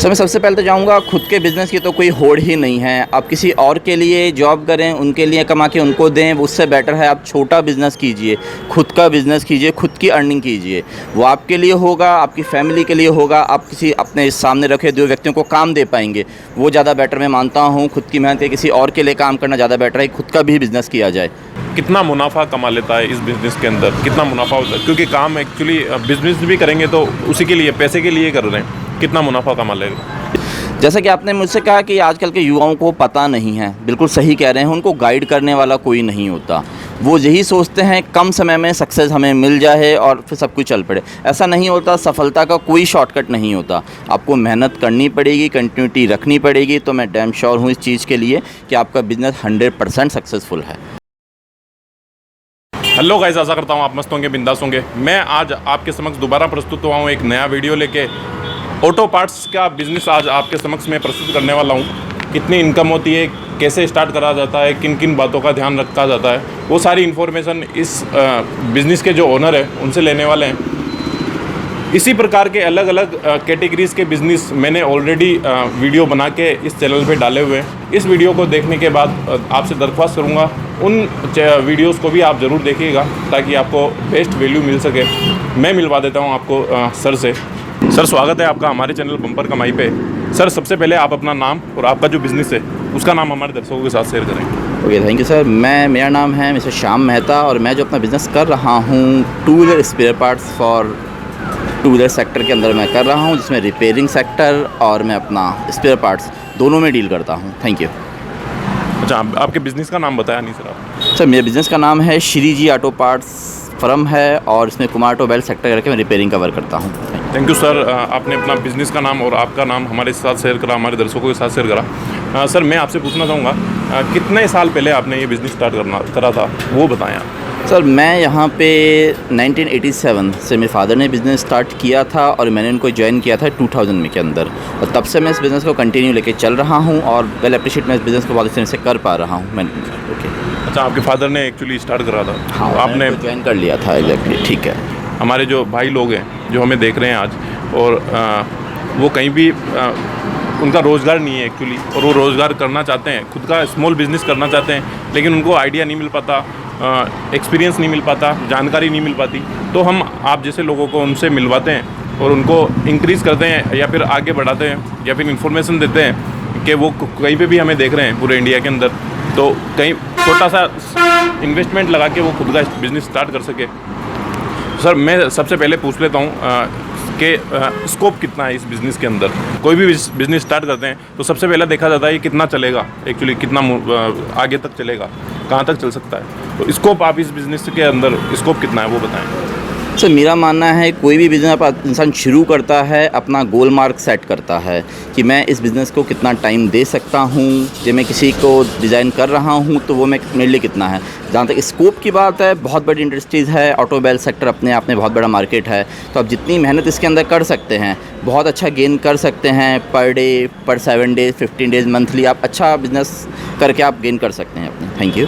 Sir मैं सबसे पहले तो चाहूँगा खुद के बिज़नेस की तो कोई होड़ ही नहीं है। आप किसी और के लिए जॉब करें, उनके लिए कमा के उनको दें, उससे बेटर है आप छोटा बिज़नेस कीजिए, खुद का बिज़नेस कीजिए, खुद की अर्निंग कीजिए। वो आपके लिए होगा, आपकी फैमिली के लिए होगा, आप किसी अपने सामने रखे 2 व्यक्तियों को काम दे पाएंगे, वो ज़्यादा बेटर मैं मानता हूँ। खुद की मेहनत किसी और के लिए काम करना ज़्यादा बेटर है, खुद का भी बिज़नेस किया जाए। कितना मुनाफा कमा लेता है इस बिज़नेस के अंदर, कितना मुनाफा होता है? क्योंकि काम एक्चुअली बिज़नेस भी करेंगे तो उसी के लिए, पैसे के लिए कर रहे हैं, कितना मुनाफा कमा लेगा? जैसा कि आपने मुझसे कहा कि आजकल के युवाओं को पता नहीं है, बिल्कुल सही कह रहे हैं। उनको गाइड करने वाला कोई नहीं होता। वो यही सोचते हैं कम समय में सक्सेस हमें मिल जाए और फिर सब कुछ चल पड़े। ऐसा नहीं होता। सफलता का कोई शॉर्टकट नहीं होता। आपको मेहनत करनी पड़ेगी, कंटिन्यूटी रखनी पड़ेगी। तो मैं डैम श्योर हूँ इस चीज़ के लिए कि आपका बिज़नेस 100% सक्सेसफुल है। हेलो गाइस, आशा करता हूँ आप मस्त होंगे, बिंदास होंगे। मैं आज आपके समक्ष दोबारा प्रस्तुत हुआ हूँ एक नया वीडियो लेके। ऑटो पार्ट्स का बिज़नेस आज आपके समक्ष में प्रस्तुत करने वाला हूँ। कितनी इनकम होती है, कैसे स्टार्ट करा जाता है, किन किन बातों का ध्यान रखा जाता है, वो सारी इन्फॉर्मेशन इस बिज़नेस के जो ओनर है उनसे लेने वाले हैं। इसी प्रकार के अलग अलग कैटेगरीज़ के बिज़नेस मैंने ऑलरेडी वीडियो बना के इस चैनल पे डाले हुए हैं। इस वीडियो को देखने के बाद आपसे दरख्वास्त करूँगा उन वीडियोस को भी आप ज़रूर देखिएगा ताकि आपको बेस्ट वैल्यू मिल सके। मैं मिलवा देता हूँ आपको सर से। सर, स्वागत है आपका हमारे चैनल बम्पर कमाई पे। सर, सबसे पहले आप अपना नाम और आपका जो बिज़नेस है उसका नाम हमारे दर्शकों के साथ शेयर करें। Okay, thank you sir. मेरा नाम है मिस्टर श्याम मेहता और मैं जो अपना बिज़नेस कर रहा हूँ two wheeler spare parts for two wheeler sector के अंदर मैं कर रहा हूँ, जिसमें रिपेयरिंग सेक्टर और मैं अपना स्पेयर पार्ट्स दोनों में डील करता हूँ। Thank you. अच्छा, आपके बिज़नेस का नाम बताया नहीं सर आप? सर, मेरे बिज़नेस का नाम है श्री जी ऑटो पार्ट्स फर्म है और इसमें कुमार ऑटो बेल्ट सेक्टर करके मैं रिपेयरिंग कवर करता हूँ। थैंक यू सर, आपने अपना बिज़नेस का नाम और आपका नाम हमारे साथ शेयर करा, हमारे दर्शकों के साथ शेयर करा। सर, मैं आपसे पूछना चाहूँगा कितने साल पहले आपने ये बिज़नेस स्टार्ट करा था, वो बताएं आप। सर, मैं यहाँ पे 1987 से मेरे फादर ने बिज़नेस स्टार्ट किया था और मैंने उनको ज्वाइन किया था 2000 में के अंदर, और तब से मैं इस बिज़नेस को कंटिन्यू लेके चल रहा हूँ और वेल अप्रिशिएट मैं इस बिज़नेस को बहुत अच्छे से कर पा रहा हूँ। मैं ओके। अच्छा, आपके फादर ने एक्चुअली स्टार्ट करा था? हाँ, आपने ज्वाइन कर लिया था। एग्जैक्टली, ठीक है। हमारे जो भाई लोग हैं जो हमें देख रहे हैं आज, और वो कहीं भी उनका रोज़गार नहीं है एक्चुअली, और वो रोज़गार करना चाहते हैं, खुद का स्मॉल बिज़नेस करना चाहते हैं, लेकिन उनको आइडिया नहीं मिल पाता, एक्सपीरियंस नहीं मिल पाता, जानकारी नहीं मिल पाती। तो हम आप जैसे लोगों को उनसे मिलवाते हैं और उनको इंक्रीज़ करते हैं या फिर आगे बढ़ाते हैं या फिर इन्फॉर्मेशन देते हैं कि वो कहीं पे भी हमें देख रहे हैं पूरे इंडिया के अंदर, तो कहीं छोटा सा इन्वेस्टमेंट लगा के वो खुद का बिज़नेस स्टार्ट कर सके। सर, मैं सबसे पहले पूछ लेता हूँ कि स्कोप कितना है इस बिज़नेस के अंदर। कोई भी बिज़नेस स्टार्ट करते हैं तो सबसे पहले देखा जाता है कि कितना चलेगा, एक्चुअली कितना आगे तक चलेगा, कहाँ तक चल सकता है। तो स्कोप आप इस बिज़नेस के अंदर स्कोप कितना है वो बताएं। सर, मेरा मानना है कोई भी बिज़नेस इंसान शुरू करता है अपना गोल मार्क सेट करता है कि मैं इस बिज़नेस को कितना टाइम दे सकता हूँ, जब मैं किसी को डिज़ाइन कर रहा हूँ तो वो मैं मेरे लिए कितना है। जहाँ तक स्कोप की बात है, बहुत बड़ी इंडस्ट्रीज़ है, ऑटोमोबाइल सेक्टर अपने आप में बहुत बड़ा मार्केट है, तो आप जितनी मेहनत इसके अंदर कर सकते हैं बहुत अच्छा गेन कर सकते हैं। पर डे, पर 7 डेज़, 15 डेज़, मंथली आप अच्छा बिज़नेस करके आप गेन कर सकते हैं अपने। Thank you.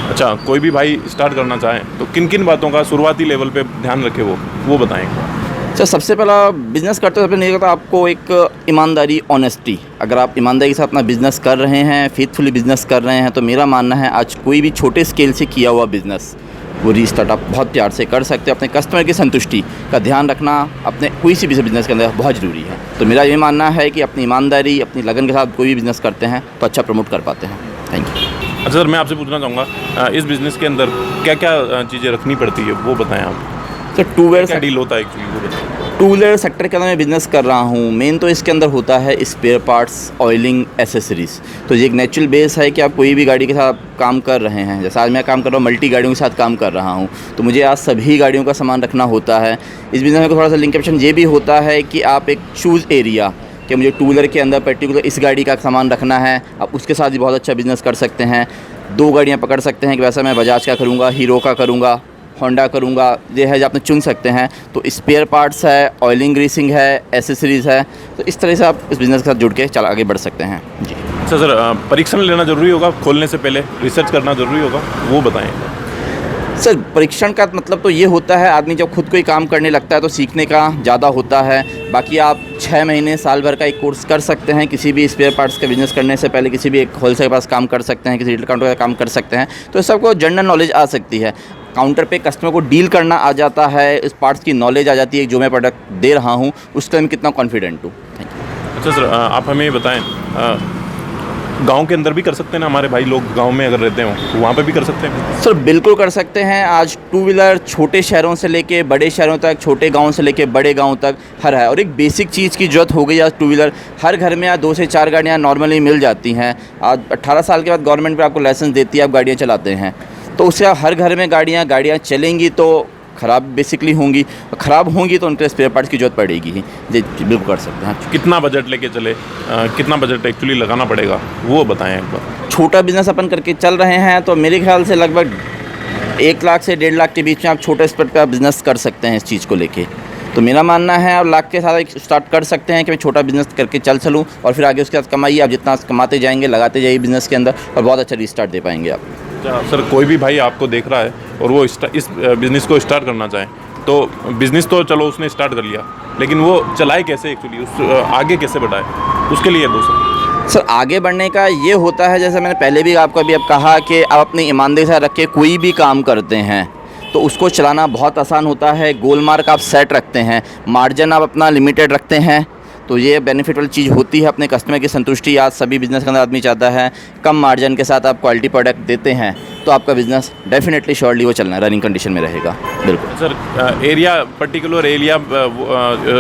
अच्छा, कोई भी भाई स्टार्ट करना चाहें तो किन किन बातों का शुरुआती लेवल पे ध्यान रखे वो बताएं। सर, सबसे पहला बिज़नेस करते समय नहीं करता आपको एक ईमानदारी, ऑनेस्टी। अगर आप ईमानदारी के साथ अपना बिज़नेस कर रहे हैं, फेथफुली बिज़नेस कर रहे हैं, तो मेरा मानना है आज कोई भी छोटे स्केल से किया हुआ बिज़नेस वो रीस्टार्ट आप बहुत प्यार से कर सकते हैं। अपने कस्टमर की संतुष्टि का ध्यान रखना अपने कोई सी भी बिज़नेस के अंदर बहुत ज़रूरी है। तो मेरा ये मानना है कि अपनी ईमानदारी, अपनी लगन के साथ कोई भी बिज़नेस करते हैं तो अच्छा प्रमोट कर पाते हैं। Thank you. अच्छा सर, मैं आपसे पूछना चाहूँगा इस बिज़नेस के अंदर क्या क्या चीज़ें रखनी पड़ती है वो बताएं आप। सर, टू व्हीलर डील होता है एक्चुअली वो बताएं। टू व्हीलर सेक्टर के अंदर मैं बिज़नेस कर रहा हूँ। मेन तो इसके अंदर होता है स्पेयर पार्ट्स, ऑयलिंग, एसेसरीज़। तो ये एक नेचुरल बेस है कि आप कोई भी गाड़ी के साथ काम कर रहे हैं। जैसे आज मैं काम कर रहा हूँ, मल्टी गाड़ियों के साथ काम कर रहा हूँ, तो मुझे आज सभी गाड़ियों का सामान रखना होता है। इस बिज़नेस में थोड़ा सा लिंकेशन ये भी होता है कि आप एक चूज़ एरिया कि मुझे टू व्हीलर के अंदर पर्टिकुलर इस गाड़ी का सामान रखना है, आप उसके साथ भी बहुत अच्छा बिज़नेस कर सकते हैं। 2 गाड़ियाँ पकड़ सकते हैं कि वैसा मैं बजाज का करूँगा, हीरो का करूँगा, होंडा करूँगा, ये है जो आपने चुन सकते हैं। तो स्पेयर पार्ट्स है, ऑयलिंग, ग्रीसिंग है, एसेसरीज़ है, तो इस तरह से आप इस बिज़नेस के साथ जुड़ के आगे बढ़ सकते हैं जी। अच्छा सर, परीक्षण लेना ज़रूरी होगा खोलने से पहले, रिसर्च करना ज़रूरी होगा, वो बताएं। सर, परीक्षण का मतलब तो ये होता है आदमी जब खुद कोई काम करने लगता है तो सीखने का ज़्यादा होता है। बाकी आप 6 महीने साल भर का एक कोर्स कर सकते हैं। किसी भी स्पेयर पार्ट्स का बिज़नेस करने से पहले किसी भी एक होलसेल के पास काम कर सकते हैं, किसी रिटेल काउंटर का काम कर सकते हैं, तो इस सबको जनरल नॉलेज आ सकती है। काउंटर पे कस्टमर को डील करना आ जाता है, इस पार्ट्स की नॉलेज आ जाती है, जो मैं प्रोडक्ट दे रहा हूँ उसके मैं कितना कॉन्फिडेंट हूँ। Thank you. अच्छा सर, आप हमें ये बताएं, गांव के अंदर भी कर सकते हैं ना हमारे भाई लोग, गांव में अगर रहते हों तो वहाँ पे भी कर सकते हैं? सर बिल्कुल कर सकते हैं। आज टू व्हीलर छोटे शहरों से लेके बड़े शहरों तक, छोटे गांव से लेके बड़े गांव तक हर है, और एक बेसिक चीज़ की ज़रूरत हो गई आज टू व्हीलर। हर घर में आज 2 से 4 गाड़ियाँ नॉर्मली मिल जाती हैं। आज 18 साल के बाद गवर्नमेंट पे आपको लाइसेंस देती है, आप गाड़ियाँ चलाते हैं, तो उससे हर घर में गाड़ियाँ चलेंगी तो ख़राब बेसिकली होंगी, ख़राब होंगी तो उनके स्पेयर पार्ट्स की ज़रूरत पड़ेगी ही। जी बिल्कुल कर सकते हैं। कितना बजट लेके चले, कितना बजट एक्चुअली लगाना पड़ेगा वो बताएं एक बार। छोटा बिज़नेस अपन करके चल रहे हैं तो मेरे ख्याल से लगभग 1 लाख से 1.5 लाख के बीच में आप छोटे स्तर पे आप बिज़नेस कर सकते हैं इस चीज़ को लेके। तो मेरा मानना है आप लाख के साथ एक स्टार्ट कर सकते हैं कि मैं छोटा बिज़नेस करके चलूँ, और फिर आगे उसके बाद कमाइए। आप जितना कमाते जाएंगे, लगाते जाइए बिज़नेस के अंदर, और बहुत अच्छा रीस्टार्ट दे पाएंगे आप। सर कोई भी भाई आपको देख रहा है और वो इस बिज़नेस को स्टार्ट करना चाहे, तो बिज़नेस तो चलो उसने स्टार्ट कर लिया, लेकिन वो चलाए कैसे एक्चुअली, उस आगे कैसे बढ़ाए, उसके लिए दूसरा। सर आगे बढ़ने का ये होता है, जैसे मैंने पहले भी आपको अभी अब कहा कि आप अपनी ईमानदारी से रख के कोई भी काम करते हैं तो उसको चलाना बहुत आसान होता है। गोल मार्क आप सेट रखते हैं, मार्जिन आप अपना लिमिटेड रखते हैं, तो ये बेनिफिट वाली चीज़ होती है। अपने कस्टमर की संतुष्टि आज सभी बिज़नेस के अंदर आदमी चाहता है। कम मार्जिन के साथ आप क्वालिटी प्रोडक्ट देते हैं तो आपका बिज़नेस डेफिनेटली श्योरली वो चलना रनिंग कंडीशन में रहेगा। बिल्कुल sir, area particular area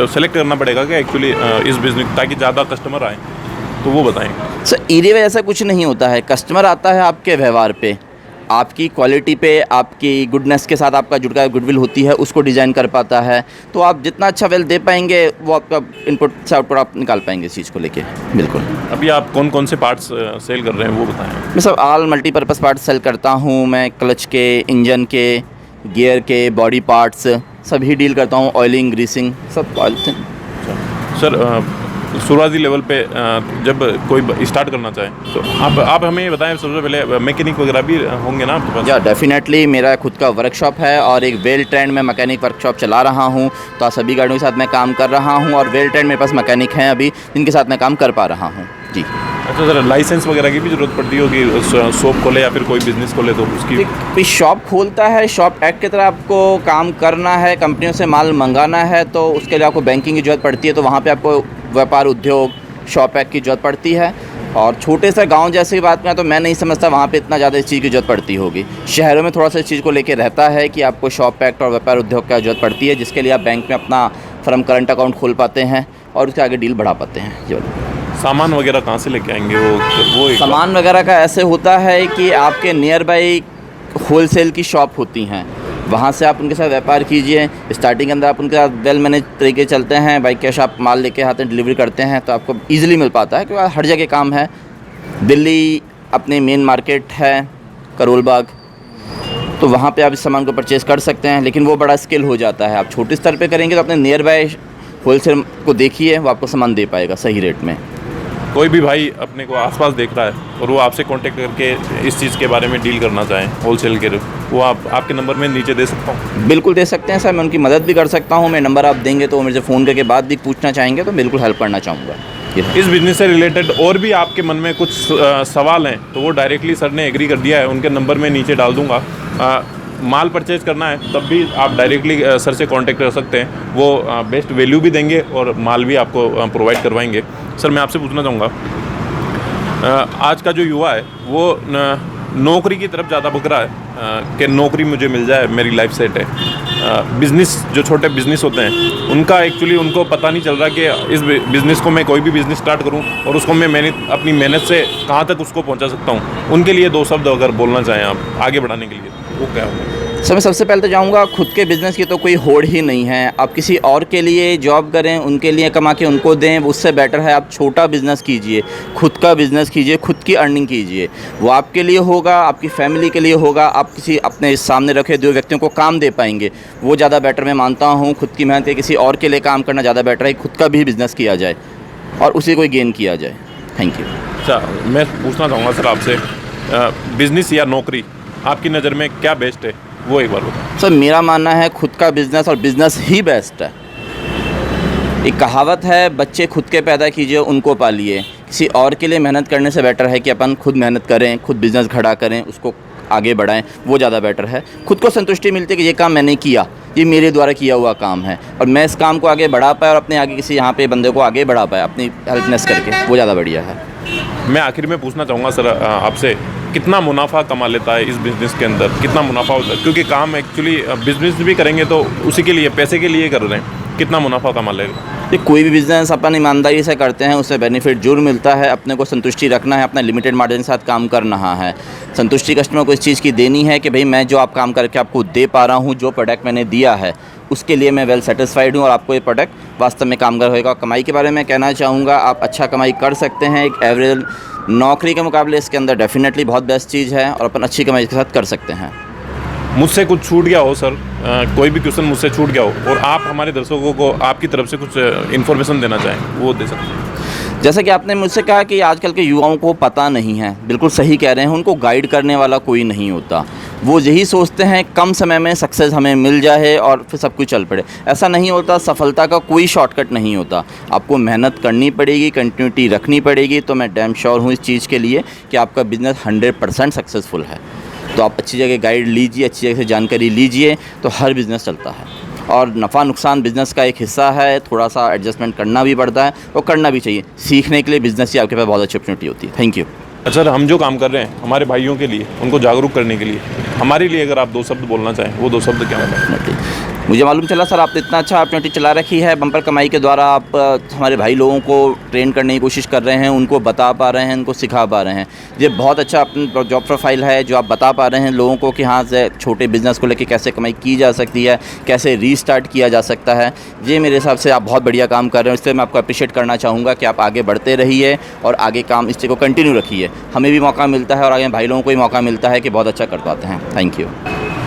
select करना पड़ेगा क्या एक्चुअली इस बिज़नेस, ताकि ज़्यादा कस्टमर आए, तो वो बताएं। सर एरिया में ऐसा कुछ नहीं होता है, कस्टमर आता है आपके व्यवहार पे, आपकी क्वालिटी पे, आपकी गुडनेस के साथ आपका जुड़ का गुडविल होती है, उसको डिज़ाइन कर पाता है। तो आप जितना अच्छा वेल दे पाएंगे वो आपका इनपुट से आउटपुट आप निकाल पाएंगे इस चीज़ को लेके। बिल्कुल। अभी आप कौन कौन से पार्ट्स सेल कर रहे हैं वो बताएं। मैं सब ऑल मल्टीपर्पज़ पार्ट्स सेल करता हूँ। मैं क्लच के, इंजन के, गियर के, बॉडी पार्ट्स सभी डील करता हूँ, ऑयलिंग, ग्रीसिंग सब ऑयल। सर शुरुआती लेवल पे जब कोई स्टार्ट करना चाहे तो आप हमें बताएं, सबसे पहले मैकेनिक वगैरह भी होंगे ना आपके पास? या डेफिनेटली मेरा खुद का वर्कशॉप है और एक वेल ट्रेंड में मैकेनिक वर्कशॉप चला रहा हूं, तो सभी गाड़ियों के साथ मैं काम कर रहा हूं, और वेल ट्रेंड मेरे पास मैकेनिक हैं अभी जिनके साथ मैं काम कर पा रहा हूं। जी। अच्छा सर, लाइसेंस वगैरह की भी ज़रूरत पड़ती होगी, शॉप खोले या फिर कोई बिज़नेस खोले तो उसकी? कोई शॉप खोलता है, शॉप एक्ट की तरह आपको काम करना है, कंपनियों से माल मंगाना है, तो उसके लिए आपको बैंकिंग की ज़रूरत पड़ती है, तो वहाँ पे आपको व्यापार उद्योग शॉप एक्ट की ज़रूरत पड़ती है। और छोटे से गांव जैसे की बात करें तो मैं नहीं समझता वहाँ पे इतना ज़्यादा इस चीज़ की ज़रूरत पड़ती होगी। शहरों में थोड़ा सा इस चीज़ को लेके रहता है कि आपको शॉप एक्ट और व्यापार उद्योग का ज़रूरत पड़ती है, जिसके लिए आप बैंक में अपना फर्म करंट अकाउंट खोल पाते हैं और उसके आगे डील बढ़ा पाते हैं। जो सामान वगैरह कहाँ से लेके आएंगे वो सामान वगैरह का ऐसे होता है कि आपके नियर बाई होलसेल की शॉप होती हैं, वहाँ से आप उनके साथ व्यापार कीजिए। स्टार्टिंग के अंदर आप उनके साथ वेल मैनेज तरीके चलते हैं, बाई कैश आप माल लेके आते हैं, डिलीवरी करते हैं, तो आपको ईजिली मिल पाता है क्योंकि हर जगह काम है। दिल्ली अपने मेन मार्केट है करोल बाग, तो वहाँ पे आप इस सामान को परचेज़ कर सकते हैं, लेकिन वो बड़ा स्केल हो जाता है। आप छोटे स्तर पे करेंगे तो अपने नियर बाय होलसेल को देखिए, वो आपको सामान दे पाएगा सही रेट में। कोई भी भाई अपने को आसपास देख रहा है और वो आपसे कांटेक्ट करके इस चीज़ के बारे में डील करना चाहें होलसेल के, वो आपके नंबर में नीचे दे सकता हूँ? बिल्कुल दे सकते हैं सर, मैं उनकी मदद भी कर सकता हूँ। मैं नंबर आप देंगे तो वो मेरे से फ़ोन करके बात भी पूछना चाहेंगे तो बिल्कुल हेल्प करना चाहूँगा। इस बिज़नेस से रिलेटेड और भी आपके मन में कुछ सवाल हैं तो वो डायरेक्टली सर ने एग्री कर दिया है, उनके नंबर में नीचे डाल दूँगा। माल परचेज़ करना है तब भी आप डायरेक्टली सर से कांटेक्ट कर सकते हैं, वो बेस्ट वैल्यू भी देंगे और माल भी आपको प्रोवाइड करवाएंगे। सर मैं आपसे पूछना चाहूँगा, आज का जो युवा है वो नौकरी की तरफ ज़्यादा भग रहा है कि नौकरी मुझे मिल जाए, मेरी लाइफ सेट है। बिज़नेस जो छोटे बिज़नेस होते हैं उनका एक्चुअली उनको पता नहीं चल रहा कि इस बिज़नेस को मैं कोई भी बिज़नेस स्टार्ट करूं और उसको मैं अपनी मेहनत से कहां तक उसको पहुंचा सकता हूं। उनके लिए 2 शब्द अगर बोलना चाहें आप आगे बढ़ाने के लिए, वो क्या होगा? सर मैं सबसे पहले तो चाहूँगा, खुद के बिज़नेस की तो कोई होड़ ही नहीं है। आप किसी और के लिए जॉब करें, उनके लिए कमा के उनको दें, उससे बेटर है आप छोटा बिज़नेस कीजिए, खुद का बिज़नेस कीजिए, खुद की अर्निंग कीजिए। वो आपके लिए होगा, आपकी फैमिली के लिए होगा, आप किसी अपने सामने रखे 2 व्यक्तियों को काम दे पाएंगे, वो ज़्यादा बेटर मैं मानता हूँ। खुद की मेहनत किसी और के लिए काम करना ज़्यादा बेटर है, खुद का भी बिज़नेस किया जाए और उसी को गेन किया जाए। Thank you. अच्छा, मैं पूछना चाहूँगा सर आपसे, बिज़नेस या नौकरी आपकी नज़र में क्या बेस्ट है, वो एक बार बताओ। सर मेरा मानना है खुद का बिज़नेस और बिज़नेस ही बेस्ट है। एक कहावत है, बच्चे खुद के पैदा कीजिए उनको पालिए। किसी और के लिए मेहनत करने से बेटर है कि अपन खुद मेहनत करें, खुद बिज़नेस खड़ा करें, उसको आगे बढ़ाएं, वो ज़्यादा बेटर है। खुद को संतुष्टि मिलती है कि ये काम मैंने किया, ये मेरे द्वारा किया हुआ काम है और मैं इस काम को आगे बढ़ा पाया और अपने आगे किसी यहाँ पे बंदे को आगे बढ़ा पाया अपनी हेल्पनेस करके, वो ज़्यादा बढ़िया है। मैं आखिर में पूछना चाहूँगा सर आपसे, कितना मुनाफा कमा लेता है इस बिज़नेस के अंदर, कितना मुनाफा होता है? क्योंकि काम एक्चुअली बिज़नेस भी करेंगे तो उसी के लिए, पैसे के लिए कर रहे हैं, कितना मुनाफा कमा लेगा? ये कोई भी बिज़नेस अपन ईमानदारी से करते हैं, उससे बेनिफिट जरूर मिलता है। अपने को संतुष्टि रखना है, अपना लिमिटेड मार्जिन के साथ काम करना है। संतुष्टि कस्टमर को इस चीज़ की देनी है कि भाई मैं जो आप काम करके आपको दे पा रहा हूँ, जो प्रोडक्ट मैंने दिया है उसके लिए मैं वेल सेटिस्फाइड हूँ और आपको ये प्रोडक्ट वास्तव में कामगार होएगा। कमाई के बारे में कहना चाहूँगा, आप अच्छा कमाई कर सकते हैं। एक एवरेज नौकरी के मुकाबले इसके अंदर डेफिनेटली बहुत बेस्ट चीज़ है और अपन अच्छी कमाई के साथ कर सकते हैं। मुझसे कुछ छूट गया हो सर, कोई भी क्वेश्चन मुझसे छूट गया हो और आप हमारे दर्शकों को आपकी तरफ से कुछ इन्फॉर्मेशन देना चाहें, वो दे सकते हैं। जैसा कि आपने मुझसे कहा कि आजकल के युवाओं को पता नहीं है, बिल्कुल सही कह रहे हैं, उनको गाइड करने वाला कोई नहीं होता। वो यही सोचते हैं कम समय में सक्सेस हमें मिल जाए और फिर सब कुछ चल पड़े। ऐसा नहीं होता, सफलता का कोई शॉर्टकट नहीं होता। आपको मेहनत करनी पड़ेगी, कंटिन्यूटी रखनी पड़ेगी। तो मैं डैम श्योर हूँ इस चीज़ के लिए कि आपका बिज़नेस 100% सक्सेसफुल है। तो आप अच्छी जगह गाइड लीजिए, अच्छी जगह से जानकारी लीजिए, तो हर बिज़नेस चलता है। और नफ़ा नुकसान बिज़नेस का एक हिस्सा है, थोड़ा सा एडजस्टमेंट करना भी पड़ता है और करना भी चाहिए। सीखने के लिए बिज़नेस ही आपके पास बहुत अच्छी अपॉर्चुनिटी होती है। Thank you. अच्छा, हम जो काम कर रहे हैं हमारे भाइयों के लिए, उनको जागरूक करने के लिए, हमारे लिए अगर आप 2 शब्द बोलना चाहें, वो 2 शब्द क्या होंगे? मुझे मालूम चला सर आपने इतना अच्छा अपॉर्चुनिटी चला रखी है, बम्पर कमाई के द्वारा आप हमारे भाई लोगों को ट्रेन करने की कोशिश कर रहे हैं, उनको बता पा रहे हैं, उनको सिखा पा रहे हैं। ये बहुत अच्छा अपनी जॉब प्रोफाइल है जो आप बता पा रहे हैं लोगों को कि हाँ से छोटे बिज़नेस को लेके कैसे कमाई की जा सकती है, कैसे रीस्टार्ट किया जा सकता है। ये मेरे हिसाब से आप बहुत बढ़िया काम कर रहे हैं, इसलिए मैं आपको अप्रिशिएट करना चाहूँगा कि आप आगे बढ़ते रहिए और आगे काम इस चीज़ को कंटिन्यू रखिए। हमें भी मौका मिलता है और आगे भाई लोगों को भी मौका मिलता है कि बहुत अच्छा कर पाते हैं।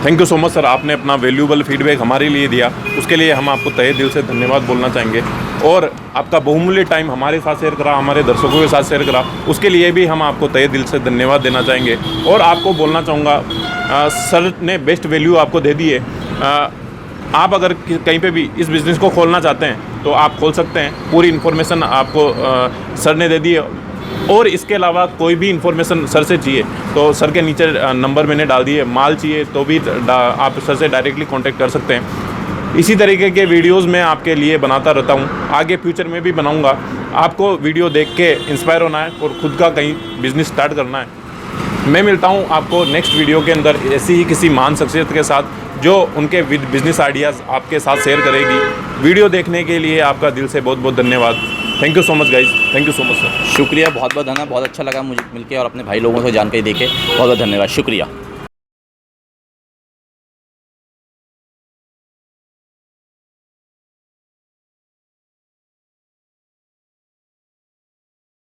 Thank you so much sir, आपने अपना वैल्यूएबल फीडबैक हमारे लिए दिया, उसके लिए हम आपको तहे दिल से धन्यवाद बोलना चाहेंगे। और आपका बहुमूल्य टाइम हमारे साथ शेयर करा, हमारे दर्शकों के साथ शेयर करा, उसके लिए भी हम आपको तहे दिल से धन्यवाद देना चाहेंगे। और आपको बोलना चाहूँगा, सर ने बेस्ट वैल्यू आपको दे दी है। आप अगर कहीं पे भी इस बिज़नेस को खोलना चाहते हैं तो आप खोल सकते हैं। पूरी इन्फॉर्मेशन आपको सर ने दे दी है। और इसके अलावा कोई भी इन्फॉर्मेशन सर से चाहिए तो सर के नीचे नंबर मैंने डाल दिए। माल चाहिए तो भी आप सर से डायरेक्टली कांटेक्ट कर सकते हैं। इसी तरीके के वीडियोस मैं आपके लिए बनाता रहता हूँ, आगे फ्यूचर में भी बनाऊँगा। आपको वीडियो देख के इंस्पायर होना है और ख़ुद का कहीं बिज़नेस स्टार्ट करना है। मैं मिलता हूँ आपको नेक्स्ट वीडियो के अंदर ऐसी ही किसी महान शख्सियत के साथ जो उनके बिज़नेस आइडियाज़ आपके साथ शेयर करेगी। वीडियो देखने के लिए आपका दिल से बहुत बहुत धन्यवाद। Thank you so much guys, thank you so much sir. शुक्रिया, बहुत बहुत धन्यवाद। बहुत अच्छा लगा मुझे मिलके और अपने भाई लोगों से जानकारी देके बहुत बहुत धन्यवाद, शुक्रिया।